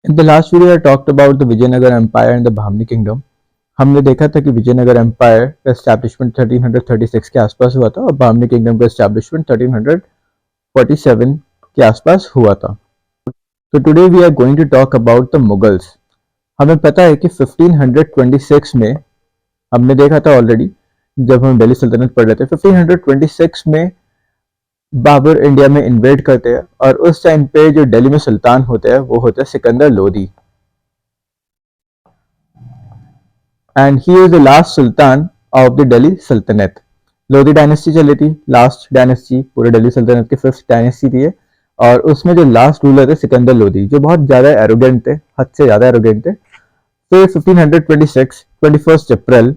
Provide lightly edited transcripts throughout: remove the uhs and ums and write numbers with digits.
In the last video, I talked about the Vijayanagar Empire and the Bahmani Kingdom. हमने देखा था कि Vijayanagar empire का एस्टैब्लिशमेंट 1336 के आसपास हुआ था और बामनी किंगडम का एस्टैब्लिशमेंट 1347 के आसपास हुआ था. So today we are going to talk about the Mughals. हमें पता है कि 1526 में हमने देखा था ऑलरेडी जब हम दिल्ली सल्तनत पढ़ रहे थे. 1526 में बाबर इंडिया में इन्वेड करते हैं और उस टाइम पे जो दिल्ली में सुल्तान होते हैं वो होता है Sikandar Lodi. And he is the last Sultan of the Delhi सल्तनत. लोधी डायनेस्टी चली थी, लास्ट डायनेस्टी पूरे दिल्ली सल्तनत की फिफ्थ डायनेस्टी थी और उसमें जो लास्ट रूलर थे सिकंदर लोधी, जो बहुत ज़्यादा एरोगेंट थे, हद से ज़्यादा एरोगेंट थे. फिर 1526 21 अप्रैल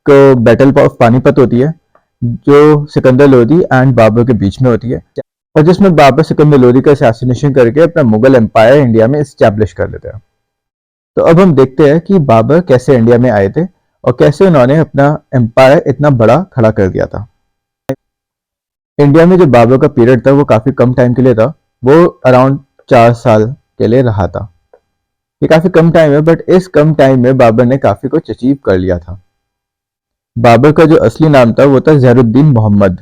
को बैटल ऑफ पानीपत होती है जो सिकंदर लोधी एंड बाबर के बीच में होती है और जिसमें बाबर सिकंदर लोधी का असैसिनेशन करके अपना मुगल एम्पायर इंडिया में एस्टैब्लिश कर लेते हैं. तो अब हम देखते हैं कि बाबर कैसे इंडिया में आए थे और कैसे उन्होंने अपना एम्पायर इतना बड़ा खड़ा कर दिया था. इंडिया में जो बाबर का पीरियड था वो काफ़ी कम टाइम के लिए था, वो अराउंड 4 साल के लिए रहा था. ये काफ़ी कम टाइम है, बट इस कम टाइम में बाबर ने काफ़ी कुछ अचीव कर लिया था. बाबर का जो असली नाम था वो था ज़हीरुद्दीन मोहम्मद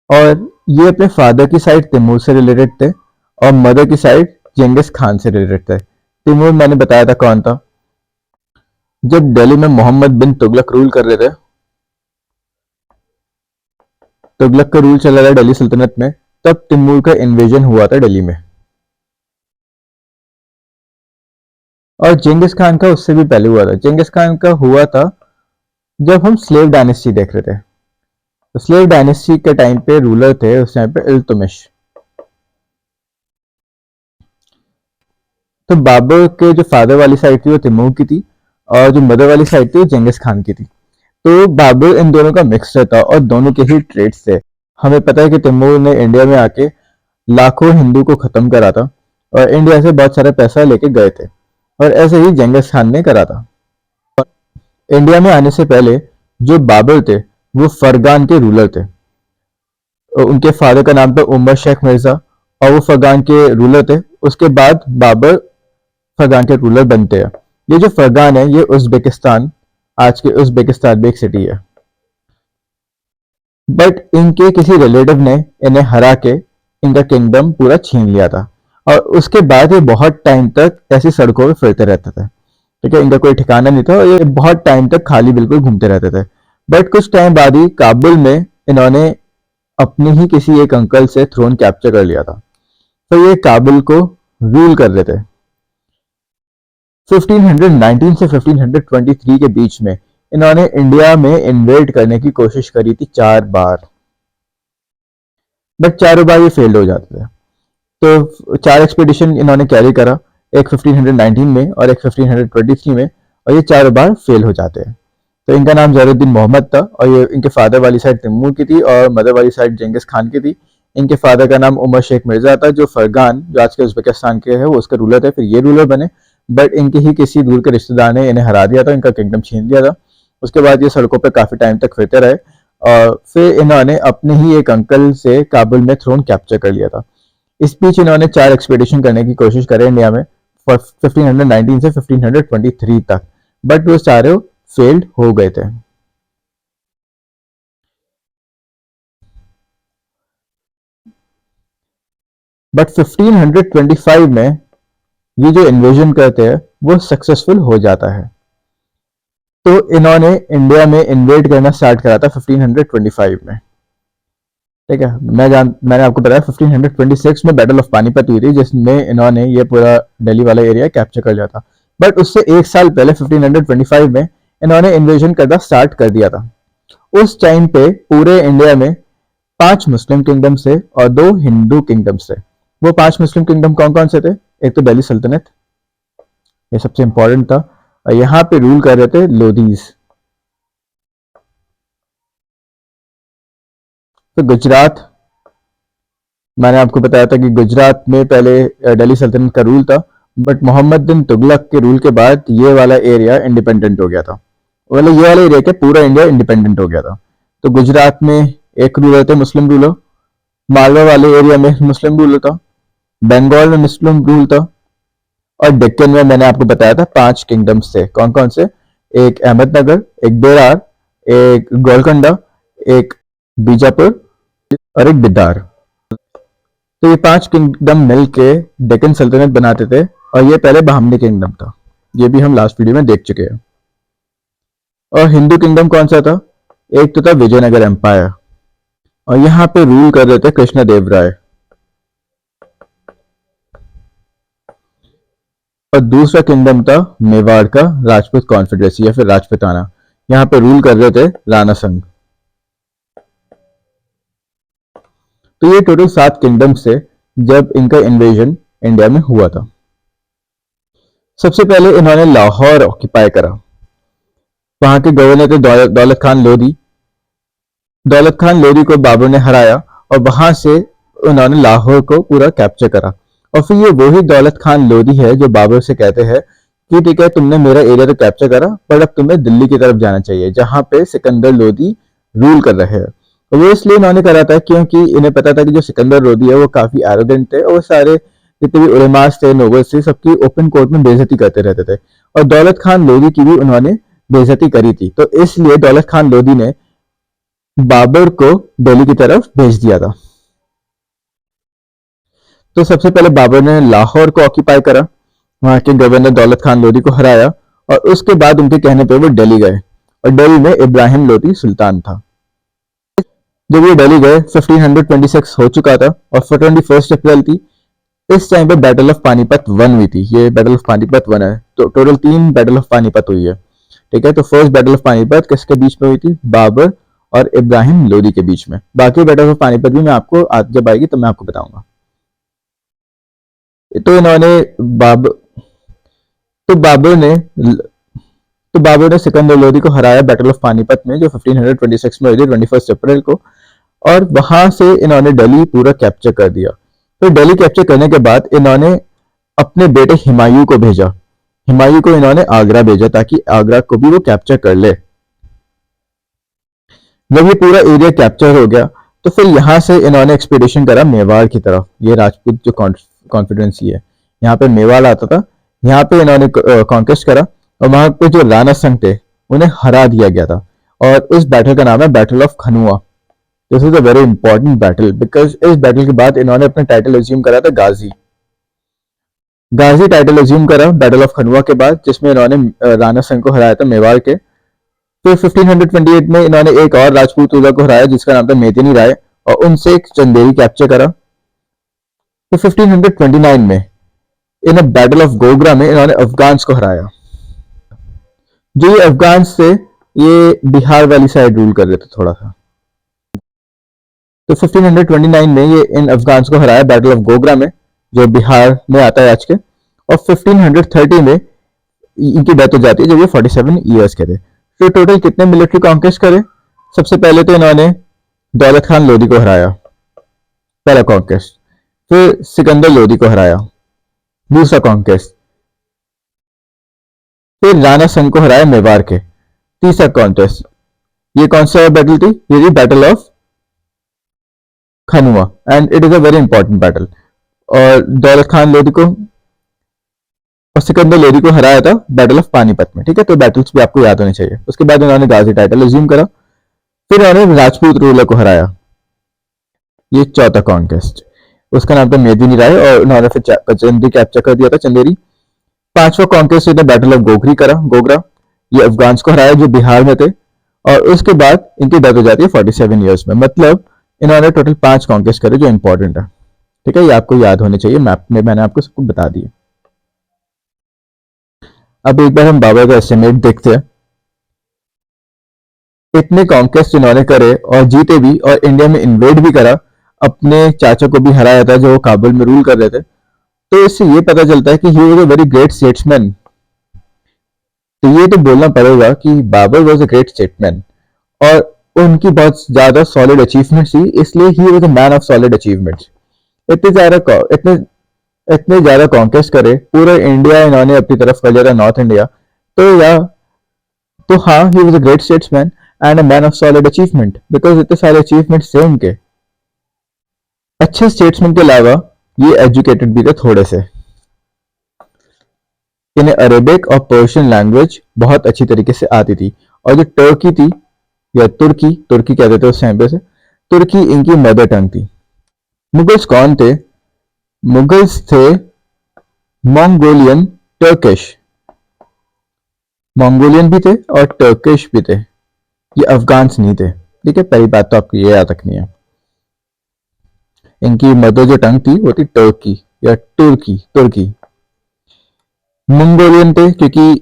और ये अपने फादर की साइड तैमूर से रिलेटेड थे और मदर की साइड जेंगिस खान से रिलेटेड थे. तैमूर मैंने बताया था कौन था. जब दिल्ली में मोहम्मद बिन तुगलक रूल कर रहे थे, तुगलक का रूल चला रहा दिल्ली सल्तनत में, तब तैमूर का इन्वेजन हुआ था दिल्ली में. और जेंगिस खान का उससे भी पहले हुआ था. जेंगिस खान का हुआ था जब हम स्लेव डायनेस्टी देख रहे थे. तो स्लेव डायनेस्टी के टाइम पे रूलर थे उस टाइम पे इल्तुतमिश. तो बाबर के जो फादर वाली साइड थी वो तैमूर की थी और जो मदर वाली साइड थी वो जेंगिस खान की थी. तो बाबर इन दोनों का मिक्सचर था और दोनों के ही ट्रेड्स थे. हमें पता है कि तैमूर ने इंडिया में आके लाखों हिंदू को खत्म करा था और इंडिया से बहुत सारा पैसा लेके गए थे और ऐसे ही जेंगिस खान ने करा था. इंडिया में आने से पहले जो बाबर थे वो फरगान के रूलर थे. उनके फादर का नाम था उमर शेख मिर्जा और वो फरगान के रूलर थे. उसके बाद बाबर फरगान के रूलर बनते हैं. ये जो फरगान है ये उज़्बेकिस्तान, आज के उज़्बेकिस्तान में एक सिटी है. बट इनके किसी रिलेटिव ने इन्हें हरा के इनका किंगडम पूरा छीन लिया था और उसके बाद ये बहुत टाइम तक ऐसी सड़कों पे फिरते रहते थे. ठीक है, इनका कोई ठिकाना नहीं था और ये बहुत टाइम तक खाली बिल्कुल घूमते रहते थे. बट कुछ टाइम बाद ही काबुल में इन्होंने अपने ही किसी एक अंकल से थ्रोन कैप्चर कर लिया था. तो ये काबुल को रूल कर रहे थे. 1519 से 1523 के बीच में इन्होंने इंडिया में इन्वेड करने की कोशिश करी थी 4 बार, बट चारों बार ये फेल्ड हो जाते थे. तो 4 एक्सपीडिशन इन्होंने कैरी करा, एक 1519 में और एक 1523 में, और ये चारों बार फेल हो जाते हैं. तो इनका नाम ज़हीरुद्दीन मोहम्मद था और ये इनके फादर वाली साइड तैमूर की थी और मदर वाली साइड जेंगिस खान की थी. इनके फादर का नाम उमर शेख मिर्जा था जो फरगान, जो आज के उज़्बेकिस्तान के है, वो उसके रूलर थे. फिर ये रूलर बने, बट इनके ही किसी दूर के रिश्तेदार ने इन्हें हरा दिया था, इनका किंगडम छीन दिया था. उसके बाद ये सड़कों पर काफ़ी टाइम तक फिरते रहे और फिर इन्होंने अपने ही एक अंकल से काबुल में थ्रोन कैप्चर कर लिया था. इस बीच इन्होंने 4 एक्सपीडिशन करने की कोशिश करे इंडिया में 1519 से 1523 तक, बट वो सारे फेल्ड हो गए थे. बट 1525 में ये जो इन्वेजन करते हैं वो सक्सेसफुल हो जाता है. तो इन्होंने इंडिया में इन्वेड करना स्टार्ट करा था 1525 में. ठीक है, मैंने आपको बताया 1526 में बैटल ऑफ पानीपत हुई थी जिसमें इन्होंने ये पूरा दिल्ली वाला एरिया कैप्चर कर लिया था. बट उससे 1 साल पहले 1525 में इन्होंने इन्वेजन करना स्टार्ट कर दिया था. उस टाइम पे पूरे इंडिया में 5 मुस्लिम किंगडम्स थे और 2 हिंदू किंगडम्स थे. वो 5 मुस्लिम किंगडम कौन कौन से थे? एक तो दिल्ली सल्तनत, ये सबसे इंपॉर्टेंट था, और यहाँ पे रूल कर रहे थे लोधीज. तो गुजरात, मैंने आपको बताया था कि गुजरात में पहले दिल्ली सल्तनत का रूल था, बट मोहम्मद बिन तुगलक के रूल के बाद ये वाला एरिया इंडिपेंडेंट हो गया था. मतलब ये वाला एरिया के पूरा इंडिया इंडिपेंडेंट हो गया था. तो गुजरात में एक रूलर थे मुस्लिम रूलर, मालवा वाले एरिया में मुस्लिम रूलर था, बंगाल में मुस्लिम रूल था, और डेक्कन में मैंने आपको बताया था 5 किंगडम्स थे। कौन कौन से? एक अहमदनगर, एक बेरार, एक गोलकोंडा, एक बीजापुर और एक बिदार। तो ये 5 किंगडम मिलके डेक्कन सल्तनत बनाते थे और ये पहले बहामनी किंगडम था। ये भी हम लास्ट वीडियो में देख चुके हैं। और हिंदू किंगडम कौन सा था? एक तो था विजयनगर एम्पायर और यहाँ पे रूल कर रहे थे कृष्ण देव राय। और दूसरा किंगडम था मेवाड़ का राजपूत कॉन्फेडरेसी या फिर राजपूताना। यहाँ पे रूल कर रहे थे राणा संघ। तो ये टोटल 7 किंगडम्स थे जब इनका इन्वेजन इंडिया में हुआ था। सबसे पहले इन्होंने लाहौर ऑक्यूपाई करा। वहां के गवर्नर थे दौलत खान लोधी। दौलत खान लोधी को बाबर ने हराया और वहां से उन्होंने लाहौर को पूरा कैप्चर करा। और फिर ये वही दौलत खान लोधी है जो बाबर से कहते हैं कि ठीक है, तुमने मेरा एरिया तो कैप्चर करा, पर अब तुम्हें दिल्ली की तरफ जाना चाहिए जहां पे सिकंदर लोधी रूल कर रहे हैं। तो वो इसलिए इन्होंने करा था क्योंकि इन्हें पता था कि जो सिकंदर लोधी है वो काफी एरोगेंट थे और वो सारे जितने भी उलेमास थे, नोबल्स थे, सबकी ओपन कोर्ट में बेइज्जती करते रहते थे। और दौलत खान लोधी की भी उन्होंने बेइज्जती करी थी। तो इसलिए दौलत खान लोधी ने बाबर को दिल्ली की तरफ भेज दिया था। तो सबसे पहले बाबर ने लाहौर को ऑक्यूपाई करा, वहां के गवर्नर दौलत खान लोधी को हराया और उसके बाद उनके कहने पे वो दिल्ली गए और दिल्ली में इब्राहिम लोधी सुल्तान था। जब ये दिल्ली गए 1526 हो चुका था और 21 अप्रैल थी। इस टाइम पे बैटल ऑफ पानीपत 1 हुई थी। ये बैटल ऑफ पानीपत 1 है। तो टोटल 3 बैटल ऑफ पानीपत हुई है। ठीक है, तो फर्स्ट बैटल ऑफ पानीपत किसके बीच में हुई थी? बाबर और इब्राहिम लोधी के बीच में। बाकी बैटल ऑफ पानीपत भी मैं आपको जब आएगी तो मैं आपको बताऊंगा। तो इन्होंने बाबर तो बाबर ने तो बाबर ने सिकंदर लोधी को हराया बैटल ऑफ पानीपत में, जो 1526 में हुई थी 21 अप्रैल को। और वहां से इन्होंने दिल्ली पूरा कैप्चर कर दिया। तो दिल्ली कैप्चर करने के बाद इन्होंने अपने बेटे हुमायूं को भेजा। हुमायूं को इन्होंने आगरा भेजा ताकि आगरा को भी वो कैप्चर कर ले। जब ये पूरा एरिया कैप्चर हो गया तो फिर यहाँ से इन्होंने एक्सपीडिशन करा मेवाड़ की तरफ। ये राजपूत जो कॉन्फिडेंसी है, यहाँ पे मेवाड़ आता था। यहाँ पे इन्होंने कॉन्केस्ट करा और वहां पे जो राणा संघ थे उन्हें हरा दिया गया था। और उस बैटल का नाम है battle of Khanua. This is a very important battle because इस बैटल के बाद इन्होंने अपना टाइटल अज्यूम करा था गाजी। गाजी टाइटल अज्यूम करा बैटल ऑफ खनुआ के बाद, जिसमें इन्होंने राणा संघ को हराया था मेवाड़ के। फिर 1528 में इन्होंने एक और राजपूत रूलर को हराया जिसका नाम था मेदिनी राय और उनसे एक चंदेरी कैप्चर करा। फिर 1529 में इन बैटल ऑफ गोगरा में इन्होंने अफगान्स को हराया। जो ये अफगान्स थे ये बिहार वाली साइड रूल कर रहे थे थोड़ा सा। तो 1529 में ये इन अफगान्स को हराया बैटल ऑफ गोगरा में, जो बिहार में आता है आज के। और 1530 में इनकी डेथ हो जाती है जब ये 47 ईयर्स के थे। तो टोटल कितने मिलिट्री कॉन्केस्ट करे? सबसे पहले तो इन्होंने दौलत खान लोधी को हराया, पहला कॉन्केस्ट। फिर सिकंदर लोधी को हराया, दूसरा कॉन्केस्ट। फिर राणा संघ को हराया मेवाड़ के, तीसरा कॉन्टेस्ट। ये कौन सा बैटल थी? ये थी battle of Khanua and it is a very important battle. और दौलत खान लोधी को और सिकंदर लोधी को हराया था बैटल ऑफ पानीपत में। ठीक है, तो बैटल्स भी आपको याद होने चाहिए। उसके बाद उन्होंने गाजी टाइटल अज्यूम करा। फिर उन्होंने राजपूत रूलर को हराया, ये चौथा कॉन्केस्ट। उसका नाम था मेदिनी राय और उन्होंने फिर चंदेरी कैप्चर कर दिया था, चंदेरी। पांचवा कॉन्केस्ट था बैटल ऑफ गोगरा। ये अफगान्स को हराया जो बिहार में थे। और उसके बाद इनकी डेथ हो जाती है 47 ईयर्स में। मतलब इन्होंने टोटल 5 कॉन्केस्ट करे जो इंपॉर्टेंट है। ठीक है, ये आपको याद होने चाहिए। मैप में मैंने आपको सबको बता दिया। अब एक बार हम बाबर का एस्टिमेट देखते हैं। इतने कॉन्केस्ट इन्होंने करे और जीते भी और इंडिया में इन्वेड भी करा। अपने चाचा को भी हराया था जो काबुल में रूल कर रहे थे। तो इससे ये पता चलता है कि he was a very great statesman. तो ये तो बोलना पड़ेगा कि Babur was a great statesman और उनकी बहुत ज्यादा सॉलिड अचीवमेंट्स थी, इसलिए he was a man of solid achievements. इतने ज्यादा कॉन्केस्ट करे, पूरा इंडिया इन्होंने अपनी तरफ कर लिया था, नॉर्थ इंडिया। तो हाँ, ही was a great statesman and a man of solid achievement because इतने सारे अचीवमेंट्स थे उनके। अच्छे स्टेट्समैन के अलावा ये एजुकेटेड भी थे थोड़े से। इन्हें अरेबिक और पर्शियन लैंग्वेज बहुत अच्छी तरीके से आती थी। और जो टर्की थी या तुर्की तुर्की कहते थे उस टाइम पे से, तुर्की इनकी मदर टंग थी। मुगल्स कौन थे? मुगल्स थे मंगोलियन टर्किश। मंगोलियन भी थे और टर्किश भी थे, ये अफगान्स नहीं थे। ठीक है, पहली बात तो आपको ये याद रखनी है। इनकी मदर जो टंग थी वो थी टर्की या तुर्की तुर्की। मंगोलियन थे क्योंकि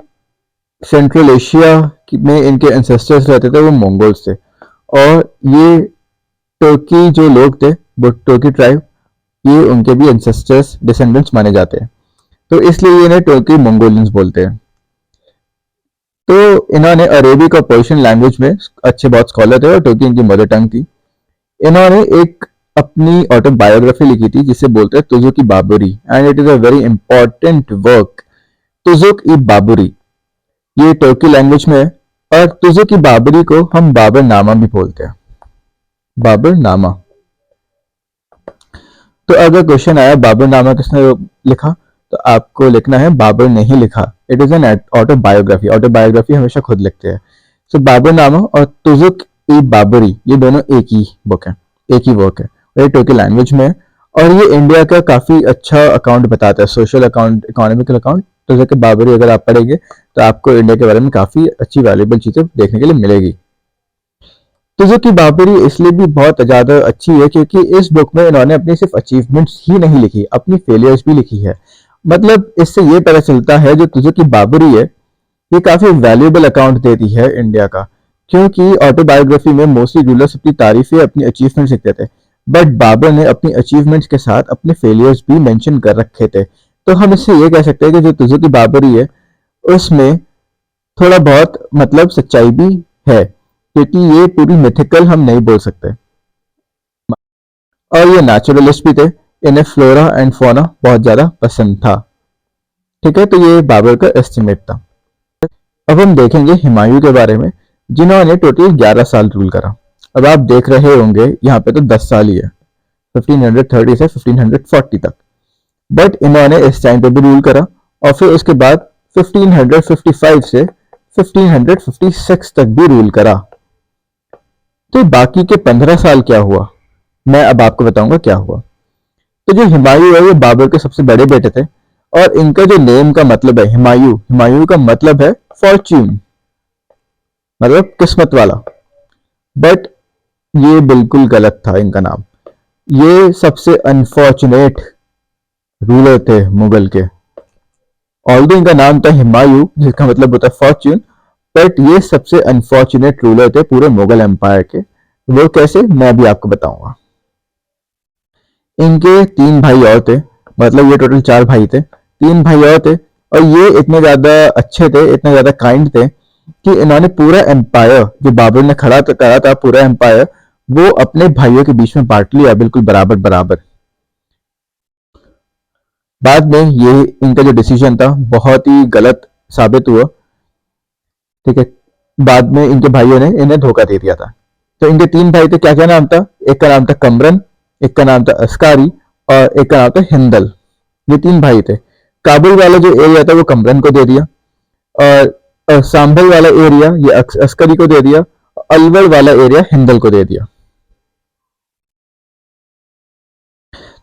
सेंट्रल एशिया में इनके एंसेस्टर्स रहते थे, वो मंगोल्स थे। और ये तुर्की जो लोग थे, वो तुर्की ट्राइब, ये उनके भी एंसेस्टर्स डिसेंडेंट्स माने जाते हैं, तो इसलिए इन्हें तुर्की मंगोलियंस बोलते हैं। तो इन्होंने अरेबिक और पर्शियन लैंग्वेज में अच्छे बहुत स्कॉलर थे और तुर्की इनकी मदर टंग थी। इन्होंने एक अपनी ऑटोबायोग्राफी लिखी थी जिसे बोलते हैं Tuzuk-i Baburi, and it is a very important work. Tuzuk-i Baburi ये तुर्की लैंग्वेज में है, और तुजुक-ई बाबरी को हम बाबर नामा भी बोलते हैं, बाबर नामा। तो अगर क्वेश्चन आया बाबर नामा किसने लिखा, तो आपको लिखना है बाबर ने ही लिखा। It is an autobiography, autobiography हमेशा खुद लिखते हैं। सो बाबर नामा और तुजुक ई बाबरी ये दोनों एक ही बुक है, एक ही वर्क है, और ये तुर्की लैंग्वेज में है। और ये इंडिया का काफी अच्छा अकाउंट बताता है, social account, economical account. Tuzuk i Baburi अगर आप पढ़ेंगे तो आपको इंडिया के बारे में काफी अच्छी वैल्यूएबल चीजें देखने के लिए मिलेगी। तुजुक-ई बाबरी इसलिए भी बहुत ज़्यादा अच्छी है क्योंकि इस बुक में इन्होंने अपनी सिर्फ अचीवमेंट्स ही नहीं लिखी, अपनी फेलियर्स भी लिखी है। मतलब इससे ये पता चलता है जो तुजुक-ई बाबरी है, ये काफ़ी वैल्यूएबल अकाउंट देती है इंडिया का, क्योंकि ऑटोबायोग्राफी में मोस्टली रूलर्स अपनी तारीफें, अपनी अचीवमेंट्स लिखते थे, बट बाबर ने अपनी अचीवमेंट्स के साथ अपने फेलियर्स भी मेंशन कर रखे थे। तो हम इससे ये कह सकते हैं कि जो तुजुक-ई बाबरी है उसमें थोड़ा बहुत मतलब सच्चाई भी है, क्योंकि ये पूरी मिथिकल हम नहीं बोल सकते। और ये नेचुरलिस्ट भी थे, इन्हें फ्लोरा एंड फौना बहुत ज़्यादा पसंद था। ठीक है, तो ये बाबर का एस्टिमेट था। अब हम देखेंगे हुमायूं के बारे में, जिन्होंने टोटल 11 साल रूल करा। अब आप देख रहे होंगे यहाँ पे तो 10 साल ही है, 1530 से 1540 तक, बट इन्होंने इस टाइम पे भी रूल करा, और फिर उसके बाद 1555 से 1556 तक भी रूल करा। तो बाकी के 15 साल क्या हुआ, मैं अब आपको बताऊंगा क्या हुआ। तो जो हुमायूं है ये बाबर के सबसे बड़े बेटे थे, और इनका जो नेम का मतलब है हुमायूं, हुमायूं का मतलब है फॉर्च्यून, मतलब किस्मत वाला। बट ये बिल्कुल गलत था इनका नाम। ये सबसे अनफॉर्चुनेट रूलर थे मुगल के। ऑल्दो इनका नाम था हुमायूं जिसका मतलब होता है फॉर्च्यून, बट ये सबसे अनफॉर्चुनेट रूलर थे पूरे मुगल एम्पायर के। वो कैसे, मैं भी आपको बताऊंगा। इनके 3 भाई और थे, मतलब ये टोटल 4 भाई थे, 3 भाई और थे, और ये इतने ज्यादा अच्छे थे, इतने ज्यादा काइंड थे कि इन्होंने पूरा एम्पायर जो बाबर ने खड़ा करा था, पूरा एम्पायर वो अपने भाइयों के बीच में बांट लिया, बिल्कुल बराबर बराबर। बाद में ये इनका जो डिसीजन था बहुत ही गलत साबित हुआ। ठीक है, बाद में इनके भाइयों ने इन्हें धोखा दे दिया था। तो इनके 3 भाई थे, क्या क्या नाम था, एक का नाम था कमरन, एक का नाम था अस्कारी, और एक का नाम था हिंदल। ये 3 भाई थे। काबुल वाला जो एरिया था वो कमरन को दे दिया, और सांभल वाला एरिया ये अस्करी को दे दिया, अलवर वाला एरिया हिंदल को दे दिया।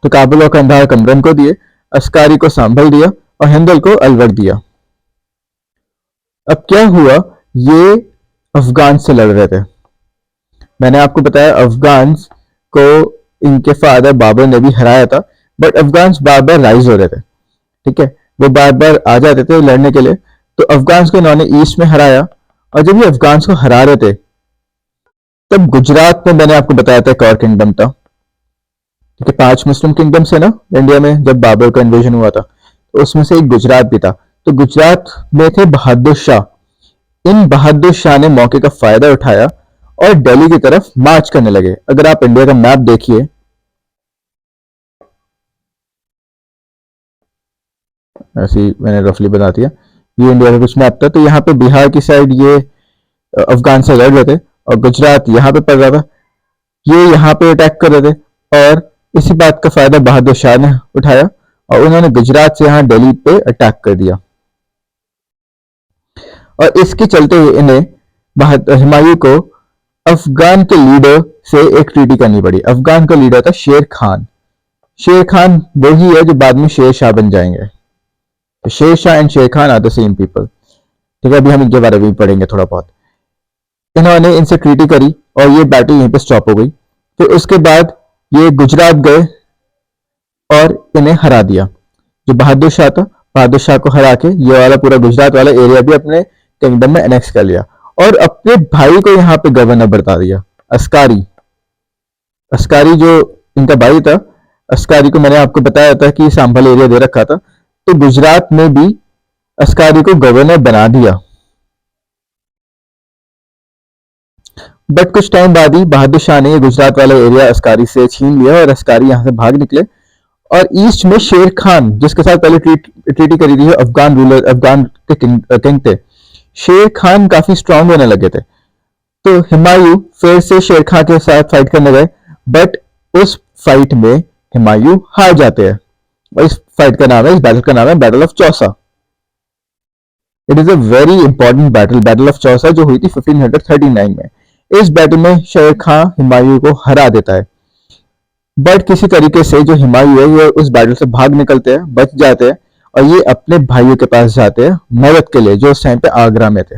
तो काबुल और कंधार कमरन को दिए, अस्कारी को सांभल दिया, और हिंदल को अलवर दिया। अब क्या हुआ, ये अफगान से लड़ रहे थे। मैंने आपको बताया अफगान्स को इनके फादर बाबर ने भी हराया था, but Afghans bar bar rise हो रहे थे। ठीक है, वो बार बार आ जाते थे लड़ने के लिए। तो अफगान्स को इन्होंने ईस्ट में हराया, और जब ये अफगान्स को हरा रहे थे तब गुजरात में मैंने आपको बताया था एक और किंगडम था। ठीक है, 5 मुस्लिम किंगडम्स है ना इंडिया में, जब बाबर का इन्वेजन हुआ था, तो उसमें से एक गुजरात भी था। तो गुजरात में थे बहादुर शाह। इन बहादुर शाह ने मौके का फायदा उठाया और दिल्ली की तरफ मार्च करने लगे। अगर आप इंडिया का मैप देखिए, ऐसे ही मैंने रफली बता दिया, ये इंडिया का कुछ मैप था। तो यहाँ पे बिहार की साइड ये अफगान से लड़ रहे थे, और गुजरात यहाँ पे पड़ रहा था, ये यहाँ पे अटैक कर रहे थे, और इसी बात का फायदा बहादुर शाह ने उठाया और उन्होंने गुजरात से यहाँ दिल्ली पे अटैक कर दिया। और इसके चलते हुए इन्हें हुमायूं को अफगान के लीडर से एक ट्रीटी करनी पड़ी। अफगान का लीडर था शेर खान। शेर खान वही है जो बाद में शेर शाह बन जाएंगे। शेर Shah and Sher Khan are the same people. ठीक है, अभी हम इनके बारे में भी पढ़ेंगे थोड़ा बहुत। इन्होंने इनसे ट्रीटी करी और ये बैटल यहीं पे स्टॉप हो गई। फिर उसके बाद ये गुजरात गए और इन्हें हरा दिया। जो बहादुर शाह था, बहादुर शाह को हरा के ये वाला पूरा गुजरात वाला एरिया भी अपने किंगडम में एनेक्स कर लिया और अपने भाई को यहाँ पे गवर्नर बता दिया, अस्कारी। अस्कारी जो इनका भाई था, अस्कारी को मैंने आपको बताया था कि सांभल एरिया दे रखा था, तो गुजरात में भी अस्कारी को गवर्नर बना दिया। बट कुछ टाइम बाद ही बहादुर शाह ने ये गुजरात वाला एरिया अस्कारी से छीन लिया और अस्कारी यहाँ से भाग निकले और ईस्ट में शेर खान, जिसके साथ पहले ट्रीटी करी थी, अफगान रूलर, अफगान के किंग थे, शेर खान काफी स्ट्रांग होने लगे थे। तो हुमायूं फिर से शेर खान के साथ फाइट करने गए, बट उस फाइट में हुमायूं हार जाते हैं। और इस फाइट का नाम है, इस बैटल का नाम है battle of Chausa. It is a very important battle, battle of Chausa, जो हुई थी 1539 में। इस बैटल में शेर खान हुमायूं को हरा देता है, बट किसी तरीके से जो हुमायूं है ये उस बैटल से भाग निकलते हैं, बच जाते हैं और ये अपने भाइयों के पास जाते हैं मदद के लिए, जो उस टाइम पे आगरा में थे।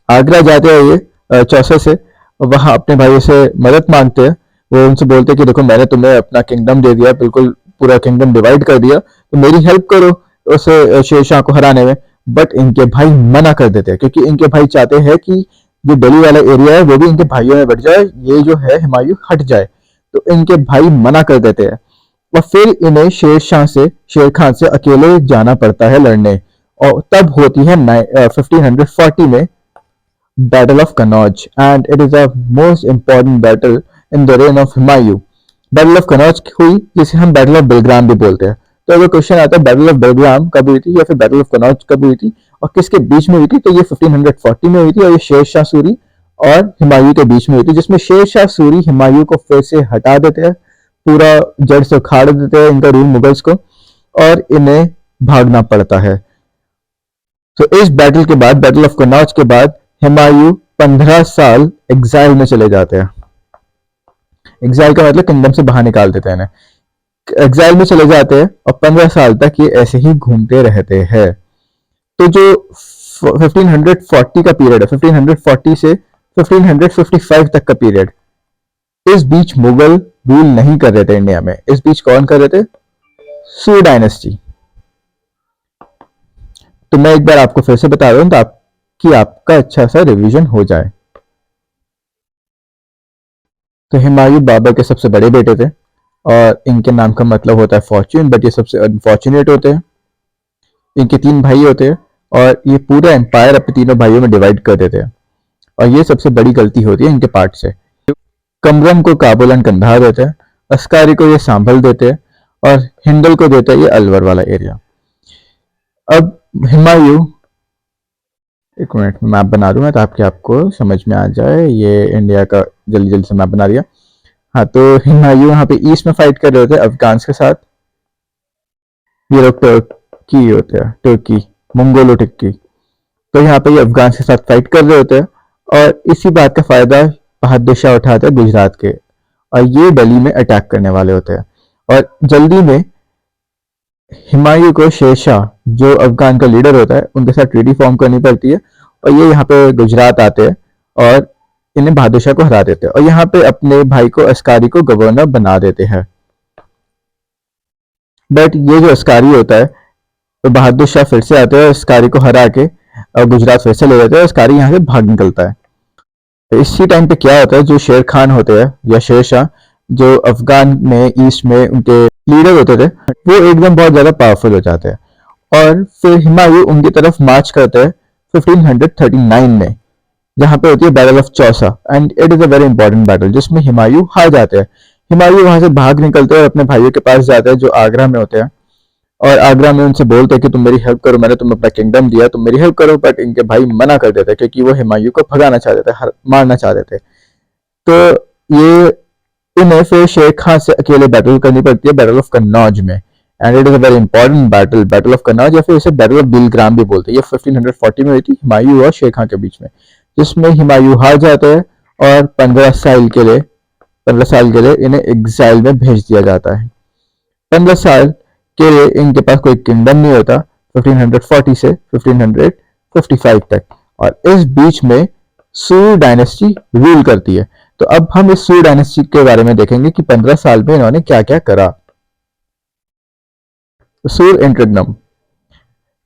आगरा जाते हैं ये चौसा से, वहां अपने भाइयों से मदद मांगते हैं। वो उनसे बोलते हैं कि देखो मैंने तुम्हें अपना किंगडम दे दिया, बिल्कुल पूरा किंगडम डिवाइड कर दिया, तो मेरी हेल्प करो उसे शेरशाह को हराने में। बट इनके भाई मना कर देते हैं, क्योंकि इनके भाई चाहते हैं कि जो दिल्ली वाला एरिया है वो भी इनके भाइयों में बढ़ जाए, ये जो है हुमायूं हट जाए। तो इनके भाई मना कर देते हैं और फिर इन्हें शेर खान से अकेले जाना पड़ता है लड़ने। और तब होती है 1540 में battle of Kannauj, and it is a most important battle in the rain of Humayun. Battle of Kannauj हुई, जिसे हम बैटल ऑफ बेलग्राम भी बोलते हैं। तो अगर क्वेश्चन आता है बैटल ऑफ बेलग्राम कब हुई थी या फिर बैटल ऑफ कनौज कब हुई थी और किसके बीच में हुई थी, तो ये 1540 में हुई थी और ये शेर शाह सूरी और हुमायूं के बीच में हुई थी, जिसमें शेर शाह सूरी हुमायूं को फिर से हटा देते हैं, पूरा जड़ से उखाड़ देते हैं इनका रूल मुगल्स को, और इन्हें भागना पड़ता है। तो इस बैटल के बाद, बैटल ऑफ कनौज के बाद, हुमायूं 15 साल एग्जाइल में चले जाते हैं। एग्जाइल का मतलब किंगडम से बाहर निकाल देते हैं इन्हें। एग्जाइल में चले जाते हैं और 15 साल तक ये ऐसे ही घूमते रहते हैं। तो जो 1540 का पीरियड है, 1540 से 1555 तक का पीरियड, इस बीच मुगल रूल नहीं कर रहे थे इंडिया में। इस बीच कौन कर रहे थे? सू डायनेस्टी। तो मैं एक बार आपको फिर से बता रहा हूं ताकि आपका अच्छा सा रिवीजन हो जाए। तो हुमायूं बाबर के सबसे बड़े बेटे थे और इनके नाम का मतलब होता है फॉर्च्यून, बट ये सबसे अनफॉर्चुनेट होते हैं। इनके 3 भाई होते हैं और ये पूरा एम्पायर अपने तीनों भाइयों में डिवाइड कर देते हैं, और ये सबसे बड़ी गलती होती है इनके पार्ट से। कमरम को काबुल एंड कंधार देते हैं, अस्कारी को ये सांभल देते हैं और हिंदल को देते हैं ये अलवर वाला एरिया। अब हुमायूं, एक मिनट मैप बना दूंगा ताकि आपको समझ में आ जाए। ये इंडिया का जल्दी जल्दी से मैप बना दिया। हाँ, तो हुमायूं यहाँ पे ईस्ट में फाइट कर रहे होते हैं अफगान के साथ। ये लोग टर्की होते हैं, टर्की, मंगोलो टिक्की। तो यहाँ पे ये अफगान के साथ फाइट कर रहे होते हैं और इसी बात का फायदा बहादुर शाह उठाते हैं गुजरात के, और ये दिल्ली में अटैक करने वाले होते हैं। और जल्दी में हुमायूं को शेरशाह, जो अफगान का लीडर होता है, उनके साथ ट्रीटी फॉर्म करनी पड़ती है और ये यहाँ पे गुजरात आते हैं और इन्हें बहादुर शाह को हरा देते हैं और यहाँ पे अपने भाई को अस्कारी को गवर्नर बना देते हैं। बट ये जो अस्कारी होता है, तो बहादुर शाह फिर से आते हैं, अस्कारी को हरा के और गुजरात फिर से ले लेते हैं, अस्कारी यहाँ से भाग निकलता है। तो इसी टाइम पे क्या होता है, जो शेर खान होते हैं या शेर शाह, जो अफगान में ईस्ट में उनके लीडर होते थे, वो एकदम बहुत ज्यादा पावरफुल हो जाते हैं और फिर हुमायूं उनकी तरफ मार्च करते हैं 1539 में, जहां पे होती है battle of Chausa, and it is a very important battle जिसमें हुमायूं हार जाते हैं। हुमायूं वहां से भाग निकलते हैं और अपने भाइयों के पास जाते हैं जो आगरा में होते हैं, और आगरा में उनसे बोलते हैं कि तुम मेरी हेल्प करो, मैंने तुम्हें अपना किंगडम दिया, तुम मेरी हेल्प करो। बट इनके भाई मना कर देते क्योंकि वो हुमायूं को भगाना चाहते थे, मारना चाहते थे। तो ये इन्हें फिर शेर खान से अकेले बैटल करनी पड़ती है बैटल ऑफ कन्नौज में, and it is a very important battle, battle of Kannauj या फिर इसे बैटल ऑफ बिलग्राम भी बोलते हैं। ये 1540 में हुई थी हुमायूं और शेर खां के बीच में, जिसमें हुमायूं हार जाते हैं और 15 साल के लिए इन्हें एग्जाइल में भेज दिया जाता है। 15 साल के लिए इनके पास कोई किंगडम नहीं होता 1540 से 1555 तक, और इस बीच में सूर डायनेस्टी रूल करती है। तो अब हम इस सूर डायनेस्टी के बारे में देखेंगे कि 15 साल में इन्होंने क्या क्या करा। सूर इंट्रिग्नम,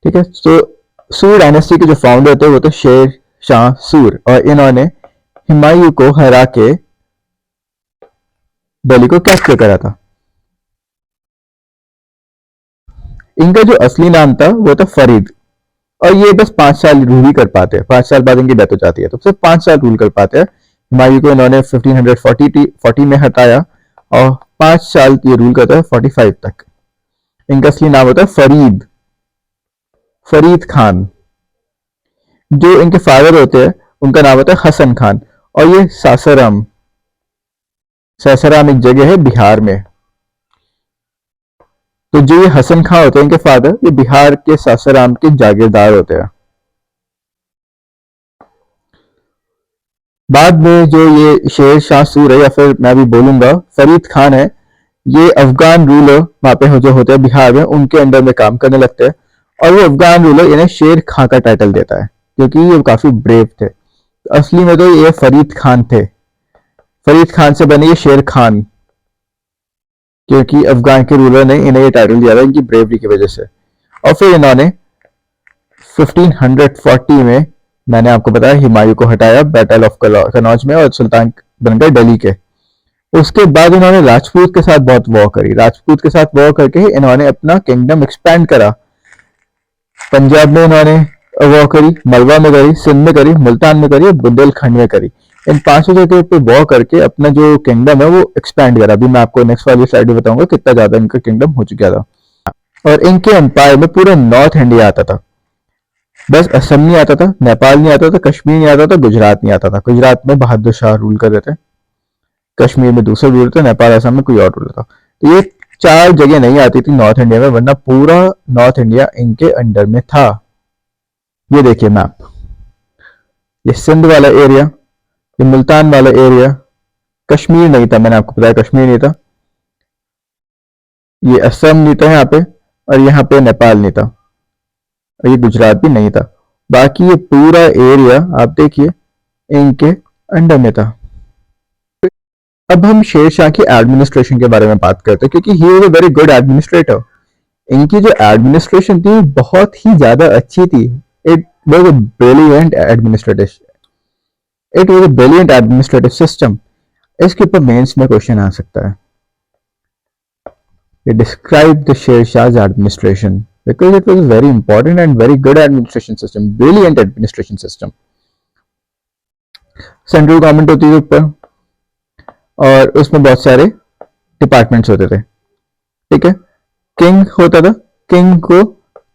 ठीक है। तो सूर डायनेस्टी के जो फाउंडर थे वो थे शेर शाह सूर, और इन्होंने हुमायूं को हरा के दिल्ली को कैप्चर करा था। इनका जो असली नाम था वो था फरीद, और ये बस 5 साल रूल ही कर पाते हैं। 5 साल बाद इनकी डेथ हो जाती है, तो सिर्फ 5 साल रूल कर पाते हैं। हुमायूं को इन्होंने 1540 में हटाया और 5 साल ये रूल करता है 45 तक। इनका असली नाम होता है फरीद, फरीद खान। जो इनके फादर होते हैं उनका नाम होता है हसन खान, और ये सासाराम, सासाराम एक जगह है बिहार में। तो जो ये हसन खान होते हैं इनके फादर, ये बिहार के सासाराम के जागीरदार होते हैं। बाद में जो ये शेर शाह सूर है, या फिर मैं भी बोलूंगा फरीद खान है, ये अफगान रूलर वहां पे जो होते हैं बिहार में, उनके अंडर में काम करने लगते हैं, और वो अफगान रूलर इन्हें शेर खां का टाइटल देता है क्योंकि ये काफी ब्रेव थे। असली में तो ये फरीद खान थे, फरीद खान से बने ये शेर खान, क्योंकि अफगान के रूलर ने इन्हें ये टाइटल दिया था इनकी ब्रेवरी की वजह से। और फिर इन्होंने 1540 में, मैंने आपको बताया, हुमायूं को हटाया बैटल ऑफ कन्नौज में, और सुल्तान बन गए दिल्ली के। उसके बाद इन्होंने राजपूत के साथ बहुत वॉर करी। राजपूत के साथ वॉर करके इन्होंने अपना किंगडम एक्सपैंड करा। पंजाब में इन्होंने वॉर करी, मलवा में करी, सिंध में करी, मुल्तान में करी, बुंदेलखंड में करी। इन 5 जगह पे वॉर करके अपना जो किंगडम है वो एक्सपैंड करा। अभी मैं आपको नेक्स्ट वाली स्लाइड में बताऊंगा कितना ज्यादा इनका किंगडम हो चुका था। और इनके एम्पायर में पूरा नॉर्थ इंडिया आता था, बस असम नहीं आता था, नेपाल नहीं आता था, कश्मीर नहीं आता था, गुजरात नहीं आता था। गुजरात में बहादुर शाह रूल कर रहे थे, कश्मीर में दूसरा रूल था, नेपाल असम में कोई और रूल था। तो ये 4 जगह नहीं आती थी नॉर्थ इंडिया में, वरना पूरा नॉर्थ इंडिया इनके अंडर में था। ये देखिए मैप, ये सिंध वाला एरिया, ये मुल्तान वाला एरिया, कश्मीर नहीं था, मैंने आपको बताया कश्मीर नहीं था, ये असम नहीं था यहाँ पे, और यहाँ पे नेपाल नहीं था, और ये गुजरात भी नहीं था। बाकी ये पूरा एरिया आप देखिए इनके अंडर में था। अब हम शेर शाह की एडमिनिस्ट्रेशन के बारे में बात करते हैं, क्योंकि ही was a very good administrator. इनकी जो एडमिनिस्ट्रेशन थी बहुत ही ज्यादा अच्छी थी। It was a brilliant administrative system. इसके ऊपर मेंस में क्वेश्चन आ सकता है। डिस्क्राइब द शेर शाह's administration because it was a very important and very good administration system, brilliant administration system. Central government होती थी ऊपर, और उसमें बहुत सारे डिपार्टमेंट्स होते थे, ठीक है। किंग होता था, किंग को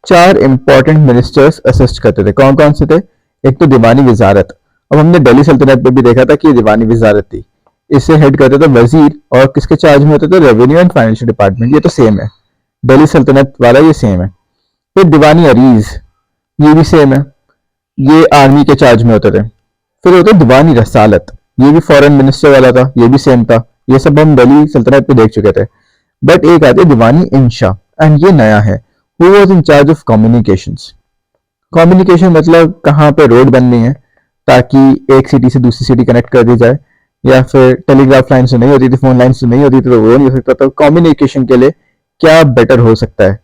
4 इंपॉर्टेंट मिनिस्टर्स असिस्ट करते थे। कौन कौन से थे? एक तो दीवानी वजारत। अब हमने दिल्ली सल्तनत में भी देखा था कि दीवानी वजारत थी, इसे हेड करते थे वजीर, और किसके चार्ज में होते थे? Revenue and financial department. ये तो सेम है, दिल्ली सल्तनत वाला ये सेम है। फिर दीवानी अरीज, ये भी सेम है, ये आर्मी के चार्ज में होते थे। फिर होता है दीवानी रसालत, ये भी फॉरेन मिनिस्टर वाला था, ये भी सेम था। ये सब हम दिल्ली सल्तनत पे देख चुके थे। बट एक आती है दीवानी इंशा, एंड ये नया है। Who was in charge of communications. Communication मतलब कहाँ पे रोड बननी है ताकि एक सिटी से दूसरी सिटी कनेक्ट कर दी जाए, या फिर टेलीग्राफ लाइन से नहीं होती थी, फोन लाइन से नहीं होती थी, तो वो नहीं हो सकता था। कम्युनिकेशन के लिए क्या बेटर हो सकता है,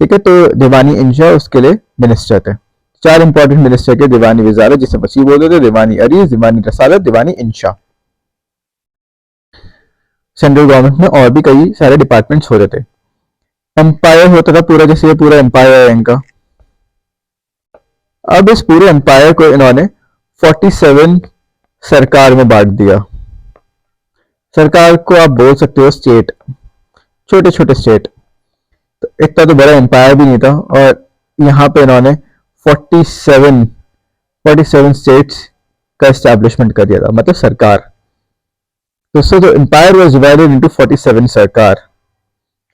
ठीक है। तो दीवानी इंशा उसके लिए मिनिस्टर थे। 4 इंपॉर्टेंट मिनिस्टर के, दीवानी वजारत जिसे वसी बोलते थे, दीवानी अरीज, दीवानी रसालत, दीवानी इंशा। सेंट्रल गवर्नमेंट में और भी कई सारे डिपार्टमेंट्स होते थे। एम्पायर होता था पूरा, जैसे ये पूरा एम्पायर है इनका। अब इस पूरे एम्पायर को इन्होंने 47 सरकार में बांट दिया। सरकार को आप बोल सकते हो स्टेट, छोटे छोटे स्टेट। तो इतना तो बड़ा एम्पायर भी नहीं था, और यहाँ पे इन्होंने 47 स्टेट्स का एस्टैब्लिशमेंट कर दिया था, मतलब सरकार। तो एम्पायर वाज डिवाइडेड इनटू 47 सरकार।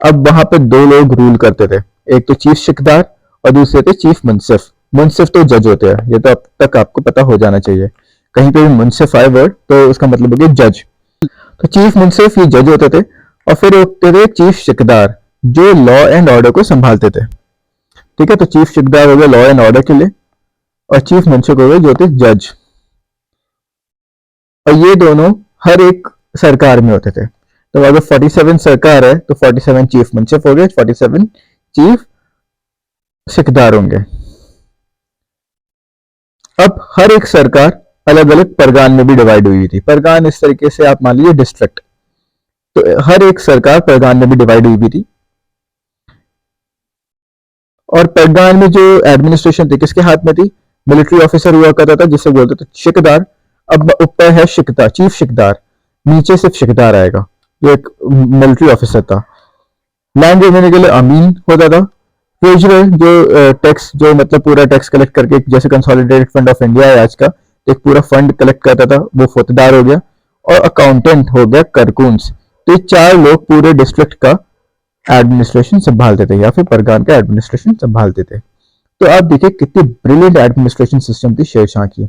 अब वहां पे दो लोग रूल करते थे, एक तो चीफ सिकदार और दूसरे थे चीफ मुंसिफ। मुंसिफ तो जज होते हैं, ये तो अब तक आपको पता हो जाना चाहिए। कहीं पे भी मुंसिफ आए वर्ड तो उसका मतलब हो गया जज। तो चीफ मुंसिफ ये जज होते थे, और फिर होते थे चीफ सिकदार जो लॉ एंड ऑर्डर को संभालते थे। ठीक है, तो चीफ सिकदार हो गए लॉ एंड ऑर्डर के लिए, और चीफ मुंसिफ हो गए जो थे जज। और ये दोनों हर एक सरकार में होते थे। तो अगर 47 सरकार है तो 47 चीफ मुंसिफ हो गए, 47 चीफ सिकदार होंगे। अब हर एक सरकार अलग अलग परगान में भी डिवाइड हुई थी। परगान इस तरीके से आप मान लीजिए डिस्ट्रिक्ट। तो हर एक सरकार परगान में भी डिवाइड हुई थी। और परगान में जो एडमिनिस्ट्रेशन थी किसके हाथ में थी? मिलिट्री ऑफिसर हुआ करता था जिसे बोलते थे शिकदार। अब ऊपर है शिकदार, चीफ शिकदार, नीचे सिर्फ शिकदार आएगा, जो एक मिलिट्री ऑफिसर था। लैंड रेवेन्यू के लिए अमीन होता था। ट्रेजरर जो टैक्स, जो मतलब पूरा टैक्स कलेक्ट करके, जैसे कंसोलिडेटेड फंड ऑफ इंडिया है आज का, एक पूरा फंड कलेक्ट करता था, वो फौजदार हो गया। और अकाउंटेंट हो गया करकून्स। तो ये चार लोग पूरे डिस्ट्रिक्ट का एडमिनिस्ट्रेशन संभालते थे, या फिर परगान का एडमिनिस्ट्रेशन संभालते थे। तो आप देखिए कितनी ब्रिलियंट एडमिनिस्ट्रेशन सिस्टम थी शेरशाह की।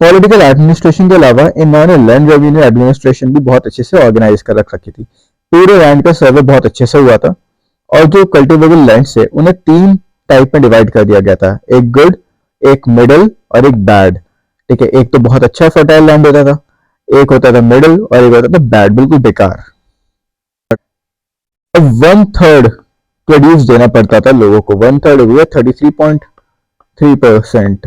पॉलिटिकल एडमिनिस्ट्रेशन के अलावा इन्होंने लैंड रेवेन्यू एडमिनिस्ट्रेशन भी बहुत अच्छे से ऑर्गेनाइज कर रख रखी थी। पूरे लैंड का सर्वे बहुत अच्छे से हुआ था। और जो कल्टिवेबल लैंड है उन्हें तीन टाइप में डिवाइड कर दिया गया था, एक गुड, एक मिडल और एक बैड। ठीक है, एक तो बहुत अच्छा फर्टाइल लैंड होता था, एक होता था मिडल और एक होता था बैड, बिल्कुल बेकार। अब 1/3 प्रोड्यूस देना पड़ता था लोगों को। 1/3 हो गया 33.3%।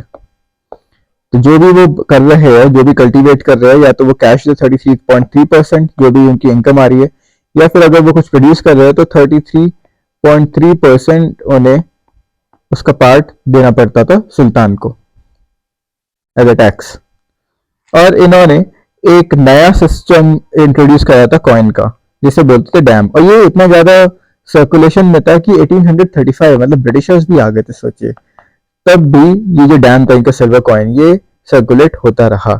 तो जो भी वो कर रहे हैं, जो भी कल्टीवेट कर रहे हैं, या तो वो कैश दे 33.3% जो भी उनकी इनकम आ रही है, या फिर अगर वो कुछ प्रोड्यूस कर रहे हैं तो 33.3% उन्हें उसका पार्ट देना पड़ता था सुल्तान को एज अ टैक्स। और इन्होंने एक नया सिस्टम इंट्रोड्यूस कराया था कॉइन का, जिसे बोलते थे डैम। और ये इतना ज्यादा सर्कुलेशन में था कि 1835, मतलब ब्रिटिशर्स भी आ गए थे सोचिए, तब भी ये जो डैम था इनका सिल्वर कॉइन ये सर्कुलेट होता रहा।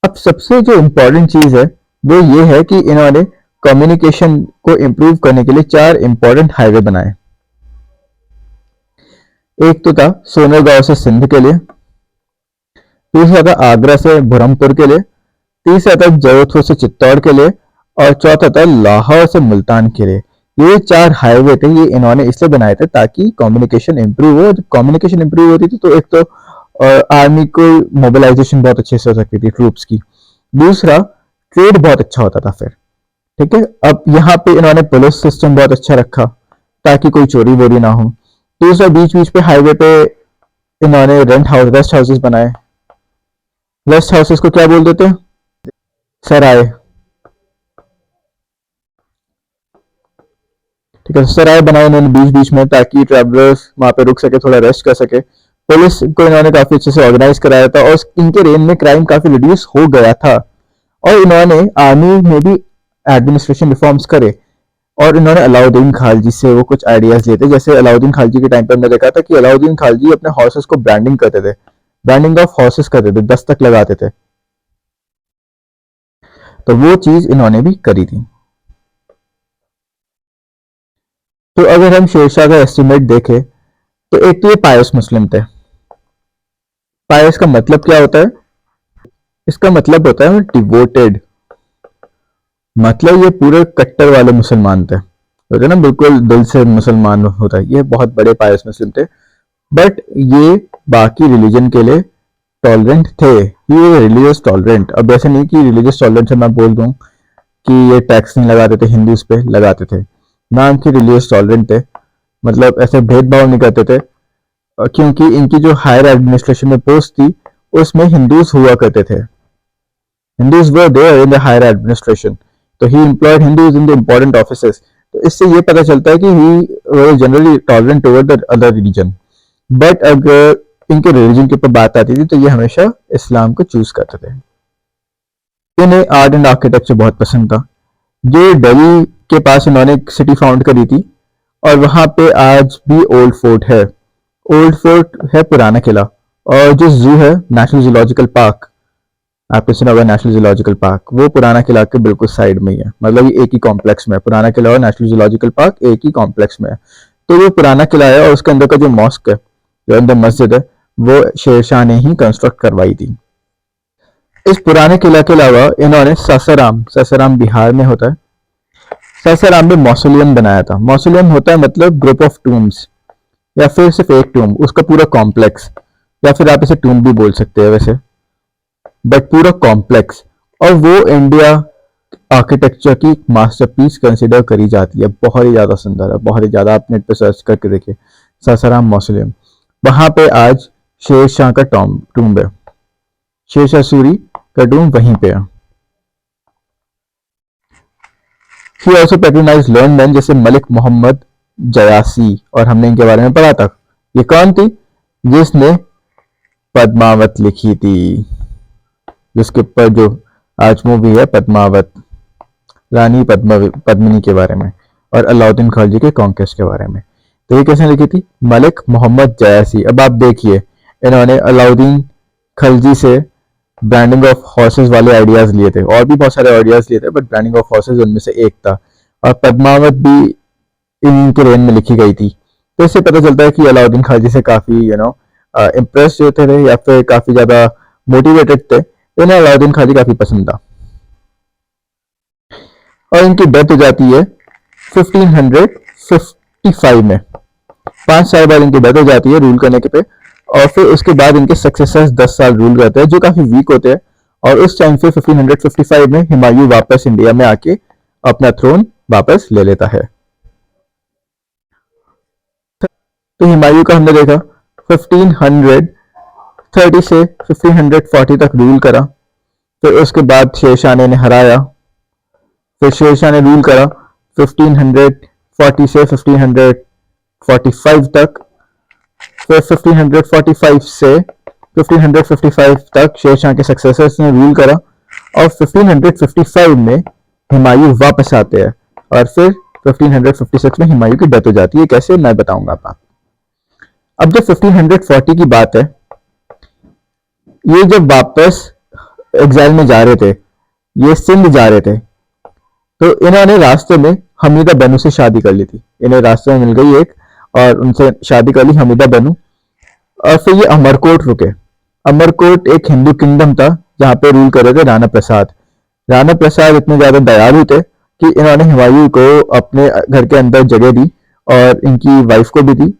अब सबसे जो इम्पोर्टेंट चीज है वो ये है कि इन्होंने कम्युनिकेशन को इम्प्रूव करने के लिए 4 इंपॉर्टेंट हाईवे बनाए। एक तो था सोनरगांव से सिंध के लिए, दूसरा था आगरा से बुरहानपुर के लिए, तीसरा था जोधपुर से चित्तौड़ के लिए, और चौथा था लाहौर से मुल्तान के लिए। ये 4 हाईवे थे, ये इन्होंने इसलिए बनाए थे ताकि कम्युनिकेशन इंप्रूव हो। जब कम्युनिकेशन इंप्रूव होती थी तो एक तो आर्मी को मोबिलाइजेशन बहुत अच्छे से हो सकती थी ट्रूप्स की, दूसरा ट्रेड बहुत अच्छा होता था फिर। ठीक है, अब यहाँ पे इन्होंने पुलिस सिस्टम बहुत अच्छा रखा ताकि कोई चोरी वोरी ना हो। दूसरा, बीच बीच पे हाईवे पे इन्होंने रेस्ट हाउसेस बनाए। रेस्ट हाउसेस को क्या बोल देते हैं? सराय। ठीक है, सराय बनाए इन्होंने बीच बीच में ताकि ट्रैवलर्स वहां पे रुक सके, थोड़ा रेस्ट कर सके। पुलिस को इन्होंने काफी अच्छे से ऑर्गेनाइज कराया था, और इनके रेन में क्राइम काफी रिड्यूस हो गया था। और इन्होंने आर्मी में भी एडमिनिस्ट्रेशन रिफॉर्म्स करे, और इन्होंने अलाउद्दीन खालजी से वो कुछ आइडियाज लिए थे। जैसे अलाउद्दीन खालजी के टाइम पर हमने देखा था कि अलाउद्दीन खालजी अपने हॉर्सेस को ब्रांडिंग करते थे, ब्रांडिंग ऑफ हॉर्सेस करते थे, दस्तक लगाते थे। तो वो चीज इन्होंने भी करी थी। तो अगर हम शेरशाह का एस्टिमेट देखें तो एक तो ये पायस मुस्लिम थे। पायस का मतलब क्या होता है? इसका मतलब होता है डिवोटेड, मतलब ये पूरे कट्टर वाले मुसलमान थे, होते ना बिल्कुल दिल से मुसलमान होता है। ये बहुत बड़े पायस मुस्लिम थे, बट ये बाकी रिलीजन के लिए टॉलरेंट थे। ये रिलीजियस टॉलरेंट। अब ऐसे नहीं कि रिलीजियस टॉलरेंट से मैं बोल दूं कि ये टैक्स नहीं लगाते थे, हिंदूज पे लगाते थे। नाम की रिलीजियस टॉलरेंट थे, मतलब ऐसे भेदभाव नहीं करते थे। क्योंकि इनकी जो हायर एडमिनिस्ट्रेशन में पोस्ट थी उसमें हिंदूज हुआ करते थे। Hindus were there in the higher administration, तो he employed Hindus in the important offices. तो इससे ये पता चलता है कि he was generally tolerant toward the other religion. But अगर इनके रिलीजन के ऊपर बात आती थी तो ये हमेशा इस्लाम को चूज करते थे। इन्हें आर्ट एंड आर्किटेक्चर बहुत पसंद था। जो दिल्ली के पास इन्होंने एक सिटी फाउंड करी थी, और वहां पे आज भी ओल्ड फोर्ट है। ओल्ड फोर्ट है पुराना किला, और जो जू है नेशनल जूलॉजिकल पार्क, आपने सुना होगा नेशनल जूलॉजिकल पार्क, वो पुराना किला के बिल्कुल साइड में ही है, मतलब ये एक ही कॉम्प्लेक्स में है, पुराना किला और नेशनल जूलॉजिकल पार्क एक ही कॉम्प्लेक्स में है। तो ये पुराना किला है और उसके अंदर का जो मॉस्क है, जो अंदर मस्जिद है, वो शेरशाह ने ही कंस्ट्रक्ट करवाई थी। इस पुराने किला के अलावा इन्होंने सासाराम, सासाराम बिहार में होता है, सासाराम में मौसोलियम बनाया था। मौसोलियम होता है मतलब ग्रुप ऑफ टूम्स, या फिर सिर्फ एक टूम, उसका पूरा कॉम्प्लेक्स, या फिर आप इसे टूम भी बोल सकते हैं वैसे, बट पूरा कॉम्प्लेक्स। और वो इंडिया आर्किटेक्चर की मास्टरपीस कंसिडर करी जाती है, बहुत ही ज़्यादा सुंदर है, बहुत ही ज़्यादा। आप नेट पे सर्च करके देखिए सासाराम मौसोलियम, वहाँ पे आज शेर शाह का टूम है, शेर शाह सूरी का टूम वहीं पे है। He also patronise learn man जैसे मलिक मोहम्मद जयासी, और हमने इनके बारे में पढ़ा था। ये कौन थी? जिसने पद्मावत लिखी थी, जिसके ऊपर जो आज मूवी है पद्मावत, रानी पद्मिनी के बारे में, और अलाउद्दीन खिलजी के कॉन्क्वेस्ट के बारे में। तो ये किसने लिखी थी? मलिक मोहम्मद जयासी। अब आप देखिए, इन्होंने अलाउद्दीन खिलजी से ब्रांडिंग ऑफ हॉर्सेस वाले आइडियाज लिए थे, और भी बहुत सारे आइडियाज लिए थे, बट ब्रांडिंग ऑफ हॉर्सेस उनमें से एक था। और पद्मावत भी इनके रेन में लिखी गई थी। तो इससे पता चलता है कि अलाउद्दीन खिलजी से काफी इम्प्रेस जो थे या फिर काफी ज्यादा मोटिवेटेड थे, तो इन्हें अलाउद्दीन खिलजी काफी पसंद था। और इनकी डेथ हो जाती है 1555 में, 5 साल बाद इनकी डेथ हो जाती है रूल करने के पे। और फिर उसके बाद इनके सक्सेसर्स 10 साल रूल करते हैं, जो काफी वीक होते हैं। और उस टाइम पे 1555 में हुमायूं वापस इंडिया में आके अपना थ्रोन वापस ले लेता है। तो हुमायूं का हमने देखा 1530 से 1540 तक रूल करा। फिर उसके बाद शेरशाह ने इन्हें हराया। फिर शेरशाह ने रूल करा 1540 से 1545 तक। फिर 1545 से 1555 तक शेरशाह के सक्सेसर्स ने रूल करा। और 1555 में हुमायूं वापस आते हैं, और फिर 1556 में हुमायूं की डेथ हो जाती है। कैसे, मैं बताऊंगा आपको। अब जब 1540 की बात है, ये जब वापस एग्जाइल में जा रहे थे, ये सिंध जा रहे थे, तो इन्होंने रास्ते में हमीदा बनु से शादी कर ली थी। इन्हें रास्ते में मिल गई एक, और उनसे शादी कर ली हमीदा बनु। और फिर ये अमरकोट रुके। अमरकोट एक हिंदू किंगडम था जहाँ पे रूल कर रहे थे राणा प्रसाद। राणा प्रसाद इतने ज्यादा दयालु थे कि इन्होंने हुमायूं को अपने घर के अंदर जगह दी, और इनकी वाइफ को भी दी,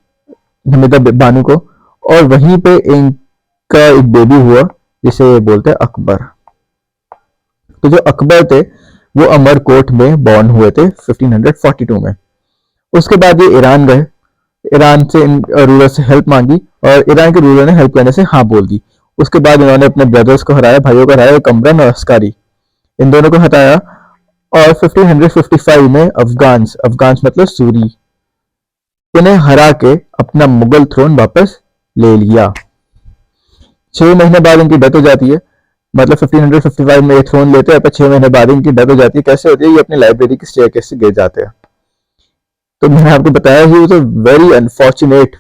हमीदा बानो को। और वहीं पे इनका एक बेबी हुआ जिसे बोलते हैं अकबर। तो जो अकबर थे वो अमरकोट में बॉर्न हुए थे 1542 में। उसके बाद ये ईरान गए, ईरान से इन रूलर से हेल्प मांगी, और ईरान के रूलर ने हेल्प करने से हाँ बोल दी। उसके बाद इन्होंने अपने ब्रदर्स को हराया, भाइयों को हराया, कमरन और अस्कारी, इन दोनों को हटाया। और 1555 में अफगान्स, अफगान्स मतलब सूरी, उन्हें हरा के अपना मुगल थ्रोन वापस ले लिया। 6 महीने बाद इनकी डेथ हो जाती है, मतलब 1555 में ये थ्रोन लेते हैं, पर 6 महीने बाद इनकी डेथ हो जाती है। कैसे होती है? ये अपनी लाइब्रेरी की स्टेयरकेस से गिर जाते हैं। तो मैंने आपको बताया ही was a very unfortunate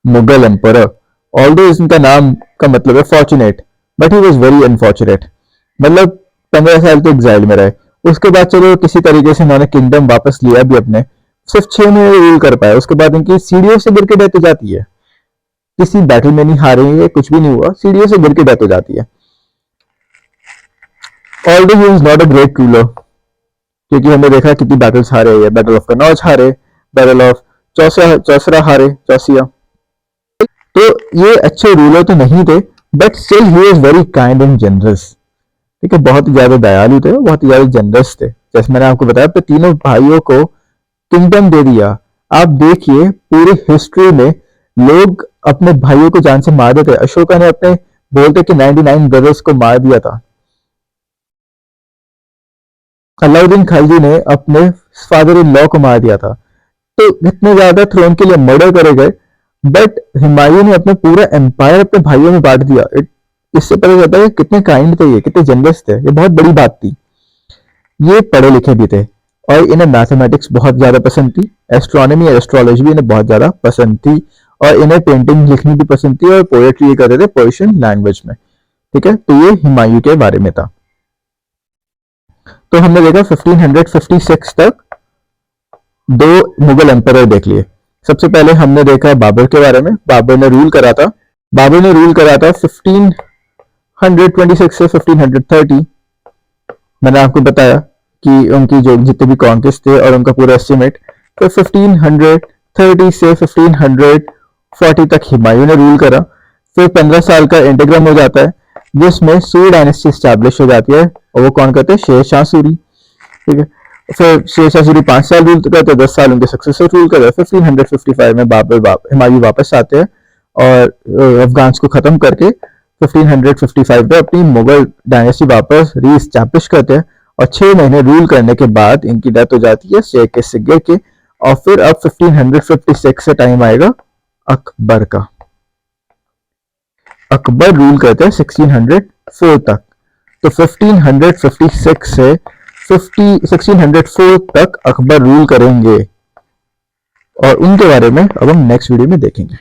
Mughal emperor. Although इनका नाम का मतलब है fortunate, but he was very unfortunate. मतलब 15 साल तो एग्जाइल में रहे। उसके बाद चलो किसी तरीके से इन्होंने किंगडम वापस लिया भी अपने, सिर्फ 6 महीने रूल कर पाए। उसके बाद इनकी सीढ़ियों से गिर के डेथ हो जाती है। किसी बैटल में नहीं हारे हैं, कुछ भी नहीं हुआ, सीढ़ियों से गिर के डेथ हो जाती है। Although he is not a great ruler, क्योंकि हमने देखा कितनी बैटल्स हारे हैं। बैटल ऑफ कनौज हारे, बैटल ऑफ चौसरा हारे, चौसिया। तो ये अच्छे रूलर तो नहीं थे, but still he was very kind and generous. ठीक है, बहुत ही ज्यादा दयालु थे, बहुत ही ज्यादा जनरस थे। जैसे मैंने आपको बताया, अपने तीनों भाइयों को किंगडम दे दिया। आप देखिए पूरी हिस्ट्री में लोग अपने भाइयों को जान से मार देते। अशोका ने अपने बोलते कि 99 ब्रदर्स को मार दिया था। अलाउद्दीन खिलजी ने अपने फादर इन लॉ को मार दिया था। तो इतने ज्यादा थ्रोन के लिए मर्डर करे गए, बट हुमायूं ने अपना पूरा एम्पायर अपने भाइयों में बांट दिया। इससे पता चलता है कितने काइंड थे, ये कितने जनरस थे। ये बहुत बड़ी बात थी। ये पढ़े लिखे भी थे, और इन्हें मैथमेटिक्स बहुत ज्यादा पसंद थी। एस्ट्रोनॉमी और एस्ट्रोलॉजी भी इन्हें बहुत ज्यादा पसंद थी, और इन्हें पेंटिंग लिखनी भी पसंद थी, और पोएट्री करते थे पर्शियन लैंग्वेज में। ठीक है, तो ये हुमायूं के बारे में था। तो हमने देखा 1556 तक दो मुगल एम्परर देख लिए। सबसे पहले हमने देखा बाबर के बारे में। बाबर ने रूल करा था 1526 से 1530। मैंने आपको बताया कि उनकी जो जितने भी कॉन्क्वेस्ट थे और उनका पूरा एस्टिमेट, तो 1530 से 1540 तक हुमायूं ने रूल करा। फिर 15 साल का इंटीग्रम हो जाता है जिसमें सूरी डायनेस्टी स्टैब्लिश हो जाती है, और वो कौन करते हैं? शेर शाह सूरी। ठीक है, फिर शेर शाह सूरी 5 साल रूल करते हैं, 10 साल उनके सक्सेसर रूल करते हैं। 1555 में हुमायूं वापस आते हैं और अफगान को खत्म करके 1555 में अपनी मुगल डायनेस्टी वापस री एस्टैब्लिश करते हैं, और 6 महीने रूल करने के बाद इनकी डेथ हो जाती है शेख के सिग्गे के। और फिर अब 1556 से टाइम आएगा अकबर का। अकबर रूल करते हैं 1604 तक। तो 1556 से 1604 तक अकबर रूल करेंगे, और उनके बारे में अब हम नेक्स्ट वीडियो में देखेंगे।